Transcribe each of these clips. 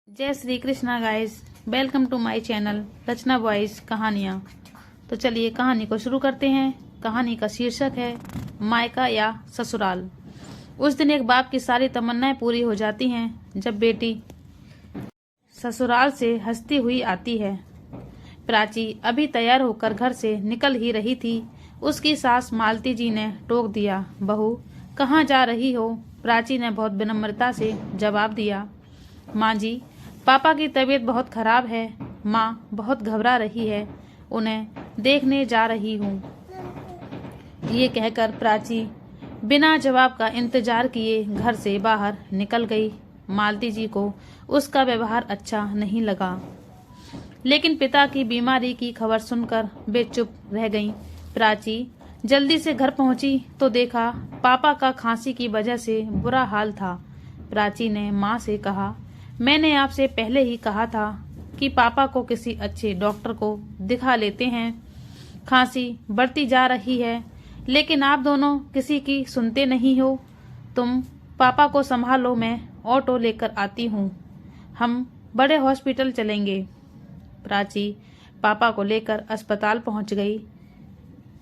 जय Shri Krishna guys, welcome to my channel Rachna voice कहानियाँ। तो चलिए कहानी को शुरू करते हैं। कहानी का शीर्षक है मायका या ससुराल। उस दिन एक बाप की सारी तमन्नाएं पूरी हो जाती हैं जब बेटी ससुराल से हंसती हुई आती है। प्राची अभी तैयार होकर घर से निकल ही रही थी, उसकी सास मालती जी ने टोक दिया, बहू कहाँ जा रही हो? प्राची ने बहुत विनम्रता से जवाब दिया, माँ जी पापा की तबीयत बहुत खराब है, माँ बहुत घबरा रही है, उन्हें देखने जा रही हूँ। ये कहकर प्राची बिना जवाब का इंतजार किए घर से बाहर निकल गई। मालती जी को उसका व्यवहार अच्छा नहीं लगा, लेकिन पिता की बीमारी की खबर सुनकर वे चुप रह गईं। प्राची जल्दी से घर पहुंची तो देखा पापा का खांसी की वजह से बुरा हाल था। प्राची ने माँ से कहा, मैंने आपसे पहले ही कहा था कि पापा को किसी अच्छे डॉक्टर को दिखा लेते हैं। खांसी बढ़ती जा रही है, लेकिन आप दोनों किसी की सुनते नहीं हो। तुम पापा को संभालो, मैं ऑटो लेकर आती हूँ, हम बड़े हॉस्पिटल चलेंगे। प्राची पापा को लेकर अस्पताल पहुँच गई।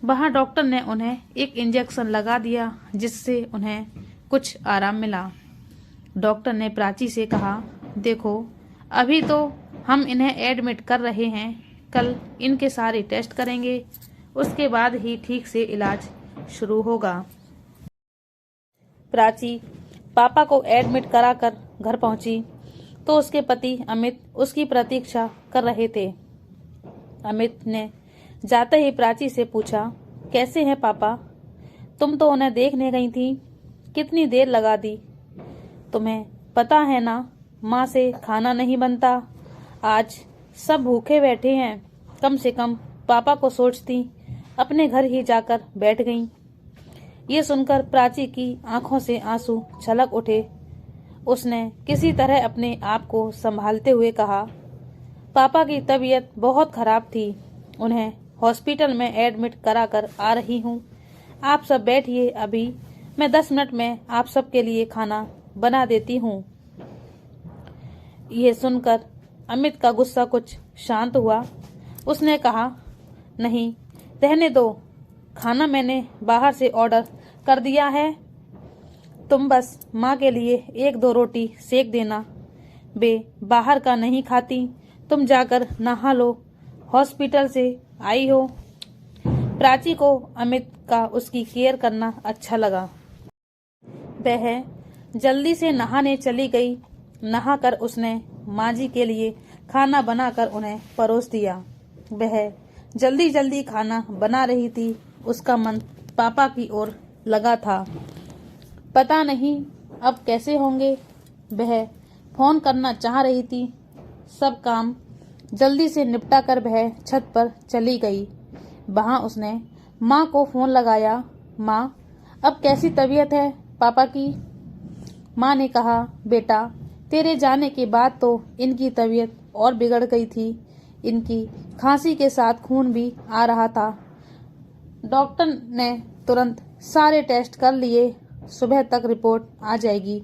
वहाँ डॉक्टर ने उन्हें एक इंजेक्शन लगा दिया, जिससे उन्हें कुछ आराम मिला। डॉक्टर ने प्राची से कहा, देखो अभी तो हम इन्हें एडमिट कर रहे हैं, कल इनके सारे टेस्ट करेंगे, उसके बाद ही ठीक से इलाज शुरू होगा। प्राची पापा को एडमिट कराकर घर पहुंची तो उसके पति अमित उसकी प्रतीक्षा कर रहे थे। अमित ने जाते ही प्राची से पूछा, कैसे हैं पापा? तुम तो उन्हें देखने गई थी, कितनी देर लगा दी? तुम्हें पता है ना, माँ से खाना नहीं बनता, आज सब भूखे बैठे हैं। कम से कम पापा को सोचती, अपने घर ही जाकर बैठ गईं। ये सुनकर प्राची की आंखों से आंसू छलक उठे। उसने किसी तरह अपने आप को संभालते हुए कहा, पापा की तबीयत बहुत खराब थी, उन्हें हॉस्पिटल में एडमिट कराकर आ रही हूँ। आप सब बैठिए, अभी मैं 10 मिनट में आप सबके लिए खाना बना देती हूँ। यह सुनकर अमित का गुस्सा कुछ शांत हुआ। उसने कहा, नहीं रहने दो, खाना मैंने बाहर से ऑर्डर कर दिया है, तुम बस माँ के लिए 1-2 रोटी सेक देना। वे बाहर का नहीं खाती, तुम जाकर नहा लो, हॉस्पिटल से आई हो। प्राची को अमित का उसकी केयर करना अच्छा लगा। वह जल्दी से नहाने चली गई। नहाकर उसने माँ जी के लिए खाना बनाकर उन्हें परोस दिया। वह जल्दी जल्दी खाना बना रही थी, उसका मन पापा की ओर लगा था। पता नहीं अब कैसे होंगे। वह फोन करना चाह रही थी। सब काम जल्दी से निपटा कर वह छत पर चली गई। वहां उसने माँ को फोन लगाया, माँ अब कैसी तबीयत है पापा की? माँ ने कहा, बेटा तेरे जाने के बाद तो इनकी तबीयत और बिगड़ गई थी, इनकी खांसी के साथ खून भी आ रहा था। डॉक्टर ने तुरंत सारे टेस्ट कर लिए, सुबह तक रिपोर्ट आ जाएगी।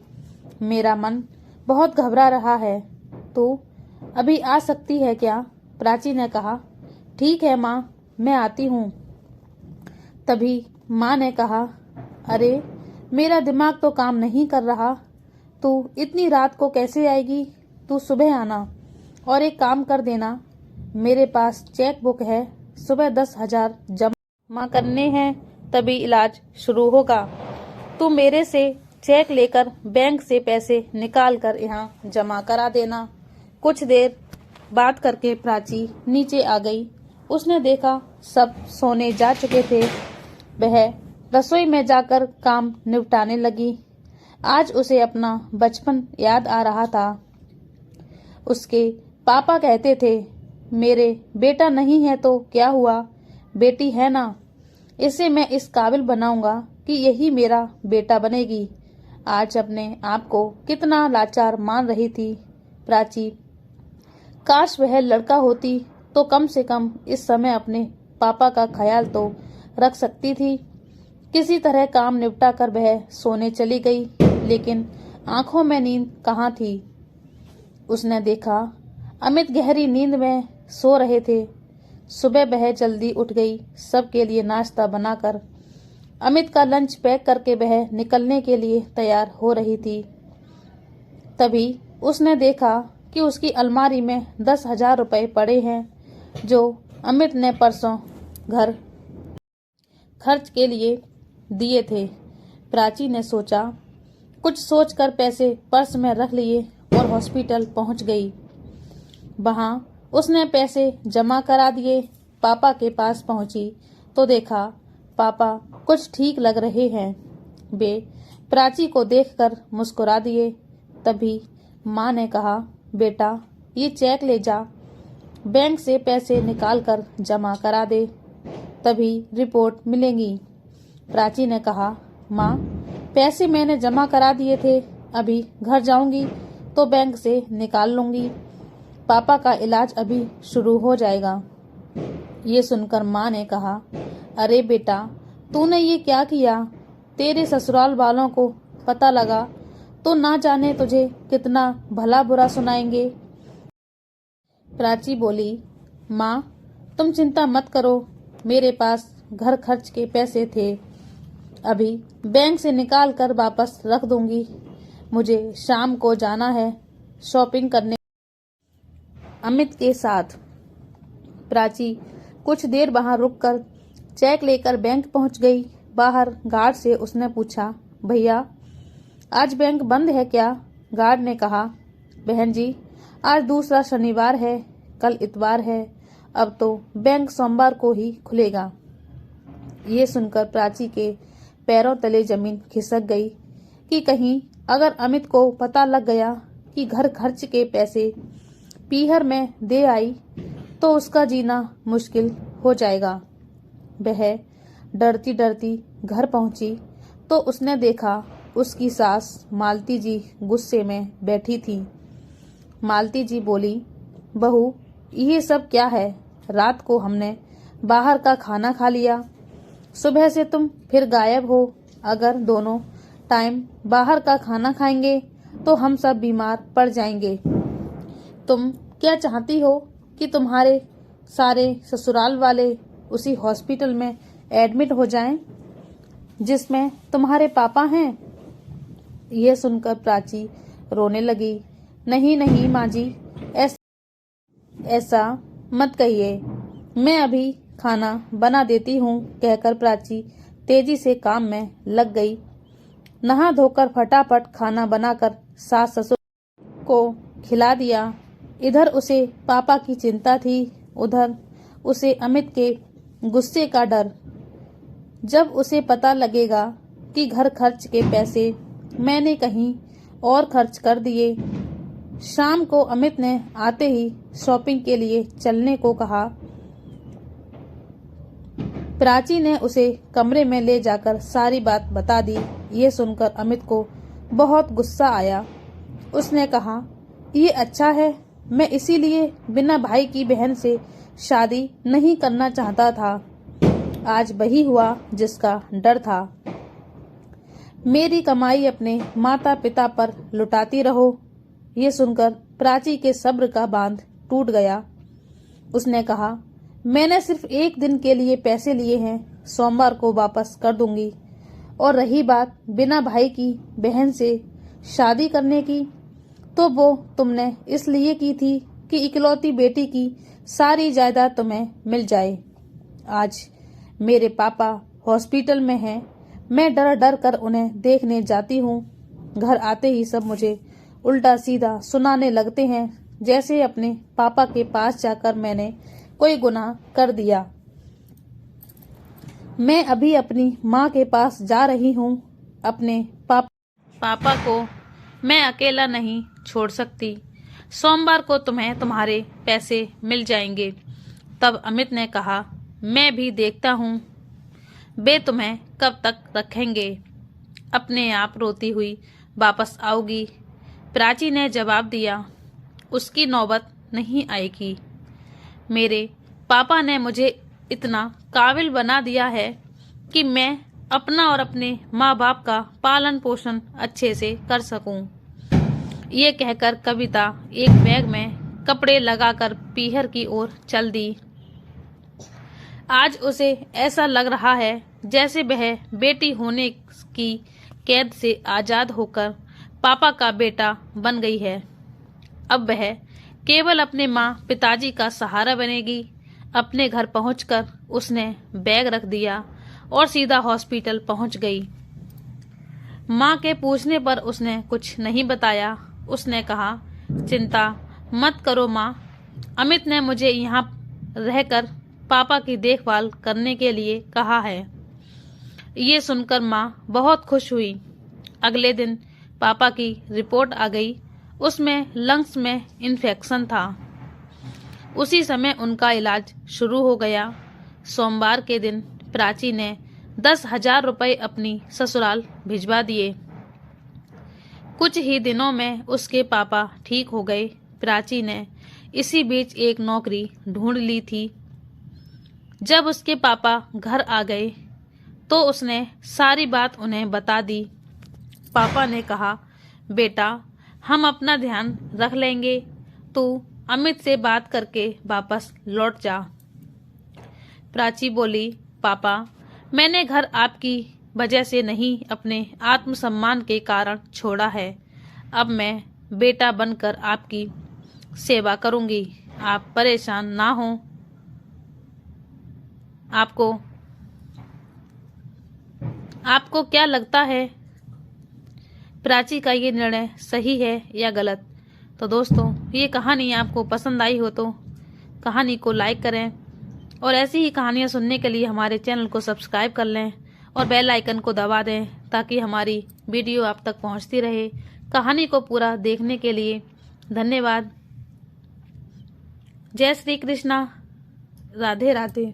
मेरा मन बहुत घबरा रहा है, तो अभी आ सकती है क्या? प्राची ने कहा, ठीक है माँ, मैं आती हूँ। तभी माँ ने कहा, अरे मेरा दिमाग तो काम नहीं कर रहा, तू इतनी रात को कैसे आएगी? तू सुबह आना, और एक काम कर देना, मेरे पास चेक बुक है, सुबह 10,000 जमा करने हैं, तभी इलाज शुरू होगा। तू मेरे से चेक लेकर बैंक से पैसे निकाल कर यहाँ जमा करा देना। कुछ देर बात करके प्राची नीचे आ गई। उसने देखा सब सोने जा चुके थे। वह रसोई में जाकर काम निपटाने लगी। आज उसे अपना बचपन याद आ रहा था। उसके पापा कहते थे, मेरे बेटा नहीं है तो क्या हुआ, बेटी है ना, इसे मैं इस काबिल बनाऊंगा कि यही मेरा बेटा बनेगी। आज अपने आप को कितना लाचार मान रही थी प्राची। काश वह लड़का होती तो कम से कम इस समय अपने पापा का ख्याल तो रख सकती थी। किसी तरह काम निपटा कर वह सोने चली गई, लेकिन आंखों में नींद कहाँ थी। उसने देखा अमित गहरी नींद में सो रहे थे। सुबह वह जल्दी उठ गई। सबके लिए नाश्ता बनाकर अमित का लंच पैक करके वह निकलने के लिए तैयार हो रही थी। तभी उसने देखा कि उसकी अलमारी में 10,000 रुपये पड़े हैं जो अमित ने परसों घर खर्च के लिए दिए थे। प्राची ने सोचा, कुछ सोचकर पैसे पर्स में रख लिए और हॉस्पिटल पहुंच गई। वहां उसने पैसे जमा करा दिए। पापा के पास पहुंची तो देखा पापा कुछ ठीक लग रहे हैं। वे प्राची को देखकर मुस्कुरा दिए। तभी माँ ने कहा, बेटा ये चेक ले जा, बैंक से पैसे निकाल कर जमा करा दे, तभी रिपोर्ट मिलेगी। प्राची ने कहा, माँ पैसे मैंने जमा करा दिए थे, अभी घर जाऊंगी तो बैंक से निकाल लूंगी। पापा का इलाज अभी शुरू हो जाएगा। ये सुनकर माँ ने कहा, अरे बेटा तूने ये क्या किया? तेरे ससुराल वालों को पता लगा तो ना जाने तुझे कितना भला बुरा सुनाएंगे। प्राची बोली, माँ तुम चिंता मत करो, मेरे पास घर खर्च के पैसे थे, अभी बैंक से निकाल कर वापस रख दूंगी। मुझे शाम को जाना है शॉपिंग करने अमित के साथ। प्राची कुछ देर वहां रुककर चेक लेकर बैंक पहुंच गई। बाहर गार्ड से उसने पूछा, भैया आज बैंक बंद है क्या? गार्ड ने कहा, बहन जी आज दूसरा शनिवार है, कल इतवार है, अब तो बैंक सोमवार को ही खुलेगा। ये सुनकर प्राची के पैरों तले जमीन खिसक गई कि कहीं अगर अमित को पता लग गया कि घर खर्च के पैसे पीहर में दे आई तो उसका जीना मुश्किल हो जाएगा। वह डरती डरती घर पहुंची तो उसने देखा उसकी सास मालती जी गुस्से में बैठी थी। मालती जी बोली, बहू ये सब क्या है? रात को हमने बाहर का खाना खा लिया, सुबह से तुम फिर गायब हो। अगर दोनों टाइम बाहर का खाना खाएंगे तो हम सब बीमार पड़ जाएंगे। तुम क्या चाहती हो कि तुम्हारे सारे ससुराल वाले उसी हॉस्पिटल में एडमिट हो जाएं जिसमें तुम्हारे पापा हैं? यह सुनकर प्राची रोने लगी। नहीं नहीं माँ जी, ऐसा मत कहिए, मैं अभी खाना बना देती हूँ, कहकर प्राची तेजी से काम में लग गई। नहा धोकर फटाफट खाना बनाकर सास ससुर को खिला दिया। इधर उसे पापा की चिंता थी, उधर उसे अमित के गुस्से का डर। जब उसे पता लगेगा कि घर खर्च के पैसे मैंने कहीं और खर्च कर दिए। शाम को अमित ने आते ही शॉपिंग के लिए चलने को कहा। प्राची ने उसे कमरे में ले जाकर सारी बात बता दी। ये सुनकर अमित को बहुत गुस्सा आया। उसने कहा, ये अच्छा है, मैं इसीलिए बिना भाई की बहन से शादी नहीं करना चाहता था। आज वही हुआ जिसका डर था। मेरी कमाई अपने माता पिता पर लुटाती रहो। ये सुनकर प्राची के सब्र का बांध टूट गया। उसने कहा, मैंने सिर्फ एक दिन के लिए पैसे लिए हैं, सोमवार को वापस कर दूंगी। और रही बात बिना भाई की बहन से शादी करने की, तो वो तुमने इसलिए की थी कि इकलौती बेटी की सारी जायदाद तुम्हें मिल जाए। आज मेरे पापा हॉस्पिटल में हैं, मैं डर डर कर उन्हें देखने जाती हूँ। घर आते ही सब मुझे उल्टा सीधा सुनाने लगते हैं, जैसे अपने पापा के पास जाकर मैंने कोई गुनाह कर दिया। मैं अभी अपनी माँ के पास जा रही हूँ। अपने पापा को मैं अकेला नहीं छोड़ सकती। सोमवार को तुम्हें तुम्हारे पैसे मिल जाएंगे। तब अमित ने कहा, मैं भी देखता हूँ वे तुम्हें कब तक रखेंगे। अपने आप रोती हुई वापस आओगी। प्राची ने जवाब दिया, उसकी नौबत नहीं आएगी। मेरे पापा ने मुझे इतना काबिल बना दिया है कि मैं अपना और अपने माँ बाप का पालन पोषण अच्छे से कर सकूं। ये कहकर कविता एक बैग में कपड़े लगाकर पीहर की ओर चल दी। आज उसे ऐसा लग रहा है जैसे वह बेटी होने की कैद से आजाद होकर पापा का बेटा बन गई है। अब वह केवल अपने माँ पिताजी का सहारा बनेगी। अपने घर पहुंचकर उसने बैग रख दिया और सीधा हॉस्पिटल पहुंच गई। माँ के पूछने पर उसने कुछ नहीं बताया। उसने कहा, चिंता मत करो माँ, अमित ने मुझे यहाँ रहकर पापा की देखभाल करने के लिए कहा है। ये सुनकर माँ बहुत खुश हुई। अगले दिन पापा की रिपोर्ट आ गई। उसमें लंग्स में इन्फेक्शन था। उसी समय उनका इलाज शुरू हो गया। सोमवार के दिन प्राची ने 10,000 रुपये अपनी ससुराल भिजवा दिए। कुछ ही दिनों में उसके पापा ठीक हो गए। प्राची ने इसी बीच एक नौकरी ढूंढ ली थी। जब उसके पापा घर आ गए तो उसने सारी बात उन्हें बता दी। पापा ने कहा, बेटा हम अपना ध्यान रख लेंगे, तू अमित से बात करके वापस लौट जा। प्राची बोली, पापा मैंने घर आपकी वजह से नहीं, अपने आत्मसम्मान के कारण छोड़ा है। अब मैं बेटा बनकर आपकी सेवा करूंगी, आप परेशान ना हो। आपको क्या लगता है प्राची का ये निर्णय सही है या गलत? तो दोस्तों ये कहानी आपको पसंद आई हो तो कहानी को लाइक करें और ऐसी ही कहानियाँ सुनने के लिए हमारे चैनल को सब्सक्राइब कर लें और बेल आइकन को दबा दें ताकि हमारी वीडियो आप तक पहुंचती रहे। कहानी को पूरा देखने के लिए धन्यवाद। जय श्री कृष्णा। राधे राधे।